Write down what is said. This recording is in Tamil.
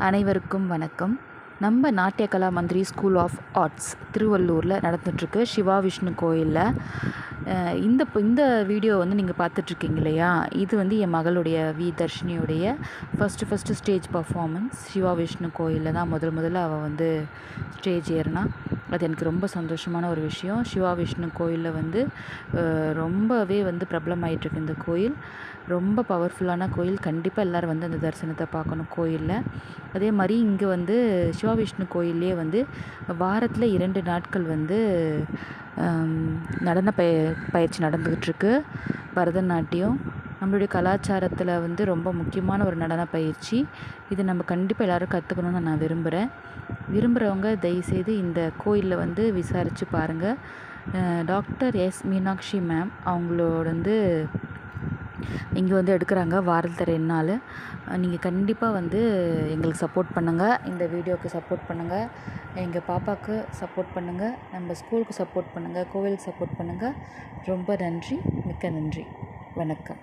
அனைவருக்கும் வணக்கம். நம்ம நாட்டிய கலா மந்திரி ஸ்கூல் ஆஃப் ஆர்ட்ஸ் திருவள்ளூரில் நடந்துகிட்ருக்கு சிவா விஷ்ணு கோயிலில். இந்த வீடியோ வந்து நீங்கள் பார்த்துட்ருக்கீங்க இல்லையா, இது வந்து என் மகளுடைய தர்ஷினியுடைய first stage performance. Shiva Vishnu கோயிலில் தான் முதல்ல அவள் வந்து ஸ்டேஜ் ஏறினா. அது எனக்கு ரொம்ப சந்தோஷமான ஒரு விஷயம். சிவா விஷ்ணு கோயிலில் வந்து ரொம்பவே வந்து பிரபலமாயிட்ருக்கு இந்த கோயில். ரொம்ப பவர்ஃபுல்லான கோயில். கண்டிப்பாக எல்லோரும் வந்து அந்த தரிசனத்தை பார்க்கணும் கோயிலில். அதே மாதிரி இங்கே வந்து சிவா விஷ்ணு கோயிலே வந்து வாரத்தில் 2 நாட்கள் வந்து நடன பயிற்சி நடந்துக்கிட்டுருக்கு. பரதநாட்டியம் நம்மளுடைய கலாச்சாரத்தில் வந்து ரொம்ப முக்கியமான ஒரு நடன பயிற்சி. இது நம்ம கண்டிப்பாக எல்லோரும் கற்றுக்கணுன்னு நான் விரும்புகிறவங்க தயவுசெய்து இந்த கோயிலில் வந்து விசாரித்து பாருங்கள். டாக்டர் எஸ் மீனாட்சி மேம் அவங்களோட வந்து இங்கே வந்து எடுக்கிறாங்க வாரத்தில் 2 நாள். நீங்கள் கண்டிப்பாக வந்து எங்களுக்கு சப்போர்ட் பண்ணுங்கள், இந்த வீடியோவுக்கு சப்போர்ட் பண்ணுங்கள், எங்கள் பாப்பாவுக்கு சப்போர்ட் பண்ணுங்கள், நம்ம ஸ்கூலுக்கு சப்போர்ட் பண்ணுங்கள், கோவிலுக்கு சப்போர்ட் பண்ணுங்கள். ரொம்ப நன்றி, மிக்க நன்றி. வணக்கம்.